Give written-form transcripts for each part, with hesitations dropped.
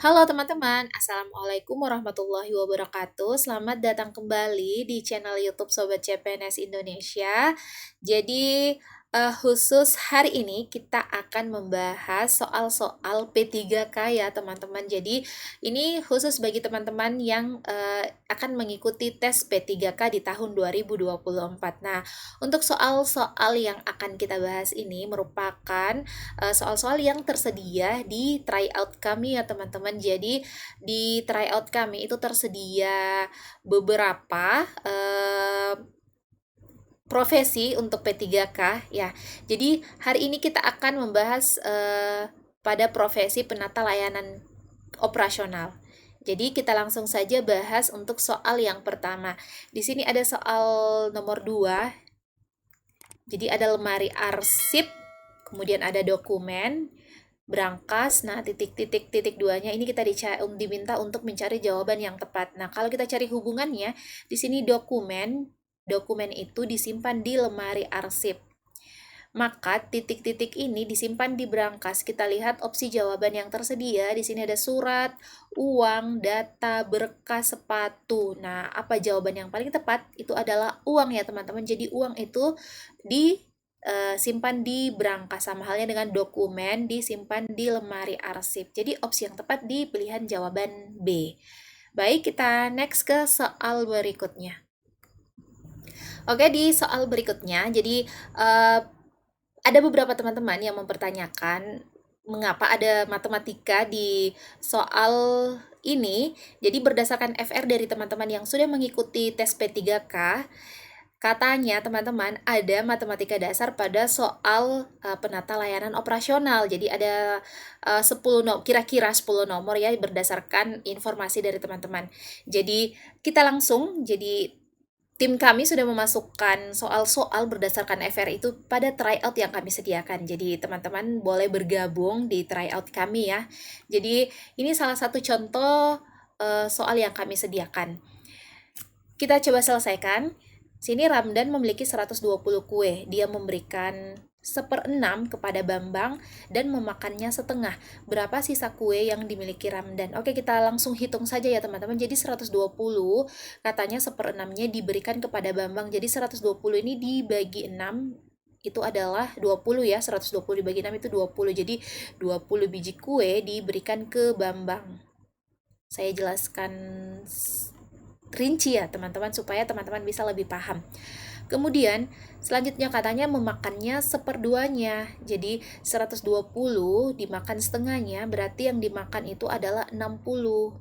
Halo teman-teman, Assalamualaikum warahmatullahi wabarakatuh. Selamat datang kembali di channel YouTube Sobat CPNS Indonesia. Jadi, khusus hari ini kita akan membahas soal-soal P3K ya teman-teman. Jadi, ini khusus bagi teman-teman yang akan mengikuti tes P3K di tahun 2024. Nah, untuk soal-soal yang akan kita bahas ini merupakan soal-soal yang tersedia di tryout kami ya teman-teman. Jadi di tryout kami itu tersedia beberapa profesi untuk P3K ya. Jadi hari ini kita akan membahas pada profesi penata layanan operasional. Jadi kita langsung saja bahas untuk soal yang pertama. Di sini ada soal nomor 2. Jadi ada lemari arsip, kemudian ada dokumen, berangkas. Nah, titik duanya ini kita diminta untuk mencari jawaban yang tepat. Nah, kalau kita cari hubungannya, di sini dokumen itu disimpan di lemari arsip. Maka titik-titik ini disimpan di berangkas. Kita lihat opsi jawaban yang tersedia. Di sini ada surat, uang, data, berkas, sepatu. Nah, apa jawaban yang paling tepat? Itu adalah uang ya, teman-teman. Jadi uang itu disimpan di berangkas, sama halnya dengan dokumen disimpan di lemari arsip. Jadi opsi yang tepat di pilihan jawaban B. Baik, kita next ke soal berikutnya. Oke, di soal berikutnya, jadi ada beberapa teman-teman yang mempertanyakan mengapa ada matematika di soal ini. Jadi berdasarkan FR dari teman-teman yang sudah mengikuti tes P3K, katanya teman-teman ada matematika dasar pada soal penata layanan operasional. Jadi ada 10 kira-kira 10 nomor ya berdasarkan informasi dari teman-teman. Jadi kita langsung tim kami sudah memasukkan soal-soal berdasarkan FR itu pada tryout yang kami sediakan. Jadi teman-teman boleh bergabung di tryout kami ya. Jadi ini salah satu contoh soal yang kami sediakan. Kita coba selesaikan. Sini Ramdan memiliki 120 kue. Dia memberikan 1/6 kepada Bambang dan memakannya setengah. Berapa sisa kue yang dimiliki Ramdan? Oke, kita langsung hitung saja ya teman-teman. Jadi 120 katanya 1/6-nya diberikan kepada Bambang. Jadi 120 ini dibagi 6 itu adalah 20 ya. 120 dibagi 6 itu 20. Jadi 20 biji kue diberikan ke Bambang. Saya jelaskan rinci ya teman-teman supaya teman-teman bisa lebih paham. Kemudian selanjutnya katanya memakannya 1/2-nya. Jadi 120 dimakan setengahnya berarti yang dimakan itu adalah 60.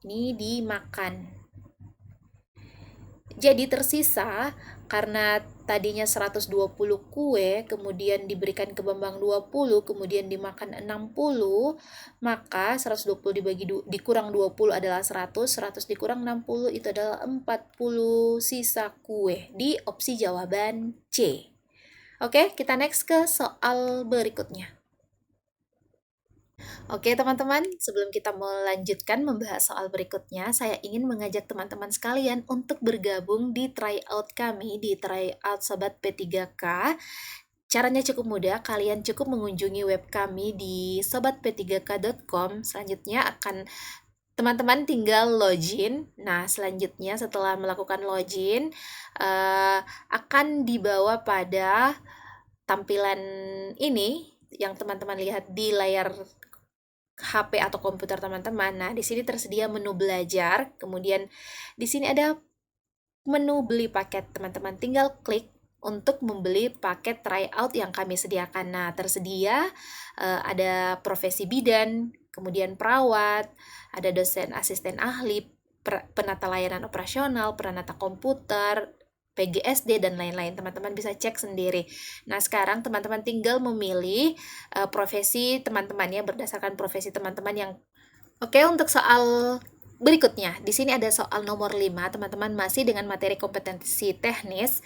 Ini dimakan. Jadi tersisa karena tadinya 120 kue, kemudian diberikan ke Bambang 20, kemudian dimakan 60, maka 120 dikurang 20 adalah 100, 100 dikurang 60 itu adalah 40 sisa kue di opsi jawaban C. Oke, kita next ke soal berikutnya. Oke teman-teman, sebelum kita melanjutkan membahas soal berikutnya, saya ingin mengajak teman-teman sekalian untuk bergabung di tryout kami, di tryout Sobat P3K. Caranya cukup mudah, kalian cukup mengunjungi web kami di sobatp3k.com. Selanjutnya teman-teman tinggal login. Nah, selanjutnya setelah melakukan login, akan dibawa pada tampilan ini yang teman-teman lihat di layar HP atau komputer teman-teman. Nah, di sini tersedia menu belajar, kemudian di sini ada menu beli paket. Teman-teman tinggal klik untuk membeli paket tryout yang kami sediakan. Nah, tersedia ada profesi bidan, kemudian perawat, ada dosen asisten ahli, penata layanan operasional, penata komputer, PGSD, dan lain-lain. Teman-teman bisa cek sendiri. Nah, sekarang teman-teman tinggal memilih profesi teman-teman ya, berdasarkan profesi teman-teman yang... Oke, untuk soal berikutnya, di sini ada soal nomor 5, teman-teman masih dengan materi kompetensi teknis.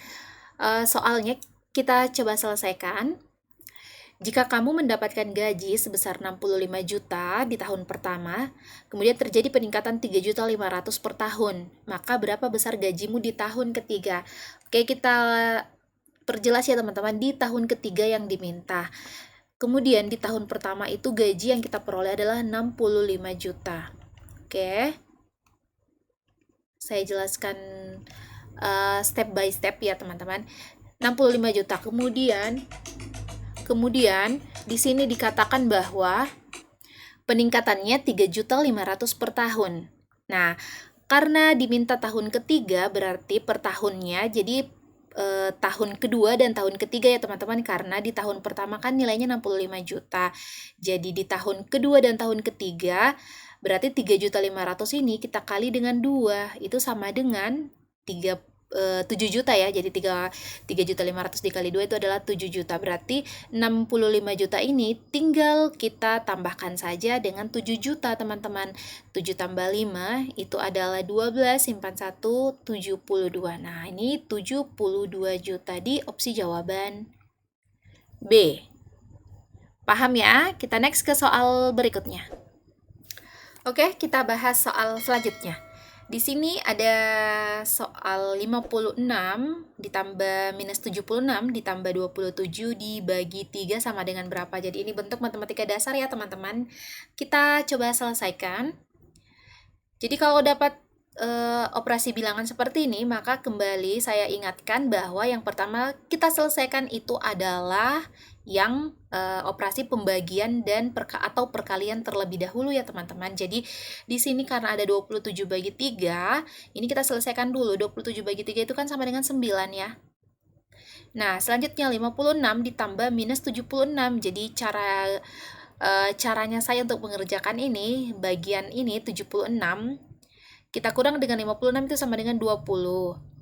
Soalnya kita coba selesaikan. Jika kamu mendapatkan gaji sebesar 65 juta di tahun pertama, kemudian terjadi peningkatan 3.500.000 per tahun, maka berapa besar gajimu di tahun ketiga? Oke, kita perjelas ya teman-teman, di tahun ketiga yang diminta. Kemudian di tahun pertama itu gaji yang kita peroleh adalah 65 juta. Oke. Saya jelaskan step by step ya, teman-teman. 65 juta. Kemudian di sini dikatakan bahwa peningkatannya 3.500.000 per tahun. Nah, karena diminta tahun ketiga berarti per tahunnya, jadi tahun kedua dan tahun ketiga ya teman-teman, karena di tahun pertama kan nilainya 65 juta. Jadi di tahun kedua dan tahun ketiga berarti 3.500.000 ini kita kali dengan 2, itu sama dengan 7 juta ya. Jadi 3.500.000 dikali 2 itu adalah 7 juta. Berarti 65 juta ini tinggal kita tambahkan saja dengan 7 juta teman-teman. 7 tambah 5 itu adalah 12, simpan 1, 72. Nah, ini 72 juta di opsi jawaban B. Paham ya? Kita next ke soal berikutnya. Oke, kita bahas soal selanjutnya. Di sini ada soal 56 ditambah minus 76 ditambah 27 dibagi 3 sama dengan berapa. Jadi ini bentuk matematika dasar ya teman-teman. Kita coba selesaikan. Jadi kalau dapat operasi bilangan seperti ini, maka kembali saya ingatkan bahwa yang pertama kita selesaikan itu adalah yang operasi pembagian dan atau perkalian terlebih dahulu ya teman-teman. Jadi di sini karena ada 27 bagi 3, ini kita selesaikan dulu. 27 bagi 3 itu kan sama dengan 9 ya. Nah, selanjutnya 56 ditambah minus 76. Jadi caranya saya untuk mengerjakan ini, bagian ini 76 kita kurang dengan 56 itu sama dengan 20.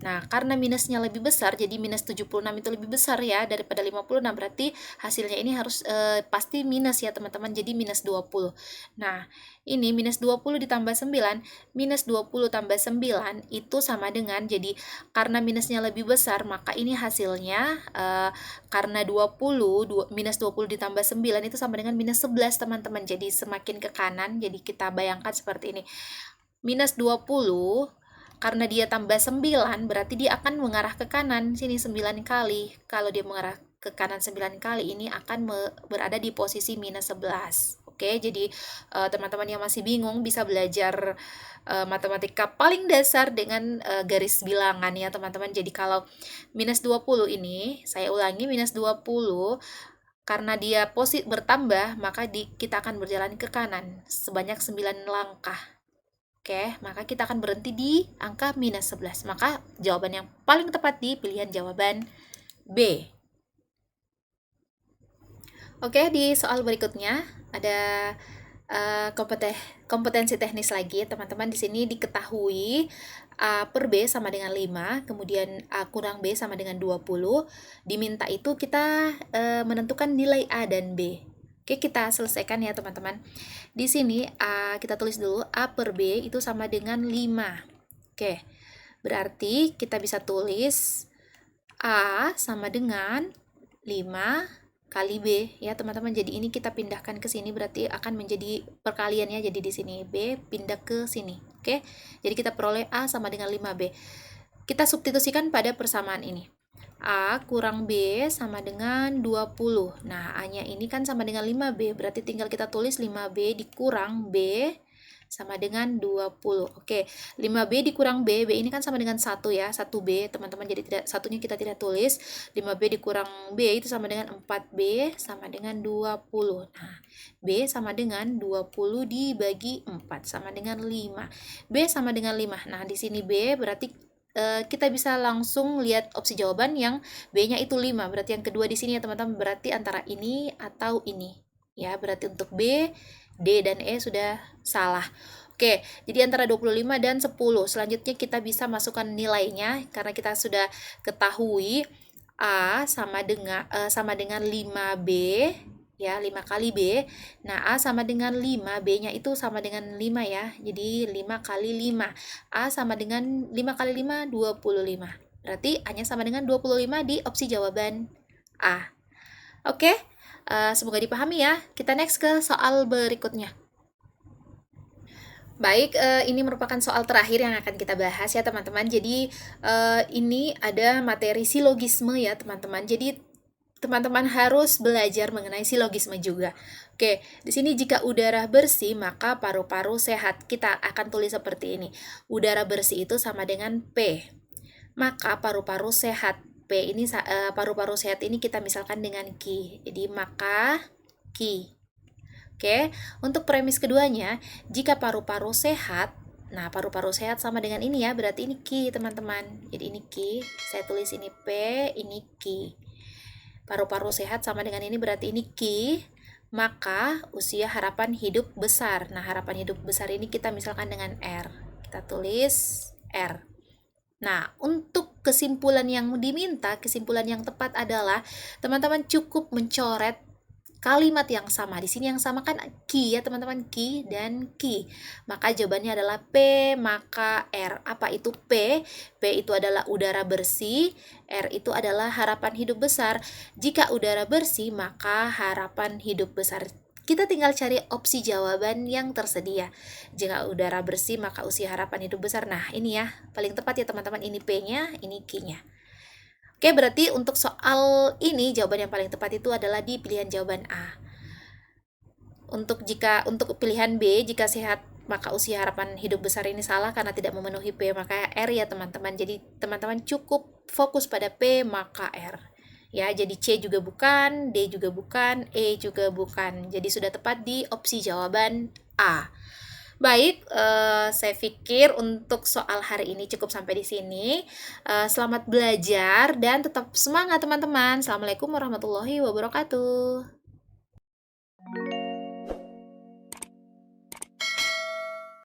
Nah, karena minusnya lebih besar, jadi minus 76 itu lebih besar ya daripada 56. Berarti hasilnya ini harus pasti minus ya teman-teman, jadi minus 20. Nah, ini minus 20 ditambah 9, minus 20 tambah 9 itu sama dengan, jadi karena minusnya lebih besar, maka ini hasilnya karena minus 20 ditambah 9 itu sama dengan minus 11 teman-teman. Jadi semakin ke kanan, jadi kita bayangkan seperti ini. Minus 20, karena dia tambah 9, berarti dia akan mengarah ke kanan. Sini 9 kali. Kalau dia mengarah ke kanan 9 kali, ini akan berada di posisi minus 11. Oke, jadi teman-teman yang masih bingung bisa belajar matematika paling dasar dengan garis bilangan ya teman-teman. Jadi kalau minus 20 ini, saya ulangi, minus 20, karena dia bertambah, maka kita akan berjalan ke kanan sebanyak 9 langkah. Oke, maka kita akan berhenti di angka minus 11. Maka jawaban yang paling tepat di pilihan jawaban B. Oke, di soal berikutnya ada kompetensi teknis lagi. Teman-teman di sini diketahui A per B sama dengan 5, kemudian A kurang B sama dengan 20. Diminta itu kita menentukan nilai A dan B. Oke, kita selesaikan ya teman-teman. Di sini kita tulis dulu A per B itu sama dengan 5. Oke, berarti kita bisa tulis A sama dengan 5 kali B ya teman-teman. Jadi ini kita pindahkan ke sini, berarti akan menjadi perkaliannya. Jadi di sini B pindah ke sini. Oke, jadi kita peroleh A sama dengan 5B. Kita substitusikan pada persamaan ini. A kurang B sama dengan 20. Nah, A-nya ini kan sama dengan 5B. Berarti tinggal kita tulis 5B dikurang B sama dengan 20. Oke, 5B dikurang B. B ini kan sama dengan 1 ya. 1B, teman-teman. Jadi satunya kita tidak tulis. 5B dikurang B itu sama dengan 4B sama dengan 20. Nah, B sama dengan 20 dibagi 4 sama dengan 5. B sama dengan 5. Nah, di sini B berarti kita bisa langsung lihat opsi jawaban yang B-nya itu 5. Berarti yang kedua di sini ya teman-teman, berarti antara ini atau ini. Ya, berarti untuk B, D, dan E sudah salah. Oke, jadi antara 25 dan 10. Selanjutnya kita bisa masukkan nilainya karena kita sudah ketahui A sama dengan 5B. Ya, 5 kali B. Nah, A sama dengan 5, B-nya itu sama dengan 5 ya. Jadi 5 kali 5. A sama dengan 5 kali 5, 25. Berarti A-nya sama dengan 25 di opsi jawaban A. Oke, semoga dipahami ya. Kita next ke soal berikutnya. Baik, ini merupakan soal terakhir yang akan kita bahas ya teman-teman. Jadi ini ada materi silogisme ya teman-teman. Jadi teman-teman harus belajar mengenai silogisme juga. Oke, di sini jika udara bersih, maka paru-paru sehat. Kita akan tulis seperti ini. Udara bersih itu sama dengan P. Maka paru-paru sehat. P ini paru-paru sehat ini kita misalkan dengan Ki. Jadi maka Ki. Oke, untuk premis keduanya, jika paru-paru sehat, nah paru-paru sehat sama dengan ini ya, berarti ini Ki teman-teman. Jadi ini Ki, saya tulis ini P, ini Ki. Paru-paru sehat sama dengan ini berarti ini Ki, maka usia harapan hidup besar. Nah, harapan hidup besar ini kita misalkan dengan R. Kita tulis R. Nah, untuk kesimpulan yang diminta, kesimpulan yang tepat adalah teman-teman cukup mencoret kalimat yang sama. Di sini yang sama kan ki ya teman-teman, ki dan ki. Maka jawabannya adalah P maka R. Apa itu P? P itu adalah udara bersih, R itu adalah harapan hidup besar. Jika udara bersih maka harapan hidup besar. Kita tinggal cari opsi jawaban yang tersedia. Jika udara bersih maka usia harapan hidup besar. Nah, ini ya, paling tepat ya teman-teman, ini P-nya, ini Q-nya. Oke, berarti untuk soal ini jawaban yang paling tepat itu adalah di pilihan jawaban A. Untuk pilihan B, jika sehat maka usia harapan hidup besar ini salah karena tidak memenuhi P maka R ya teman-teman. Jadi teman-teman cukup fokus pada P maka R. Ya, jadi C juga bukan, D juga bukan, E juga bukan. Jadi sudah tepat di opsi jawaban A. Baik, saya pikir untuk soal hari ini cukup sampai di sini. Selamat belajar dan tetap semangat teman-teman. Assalamualaikum warahmatullahi wabarakatuh.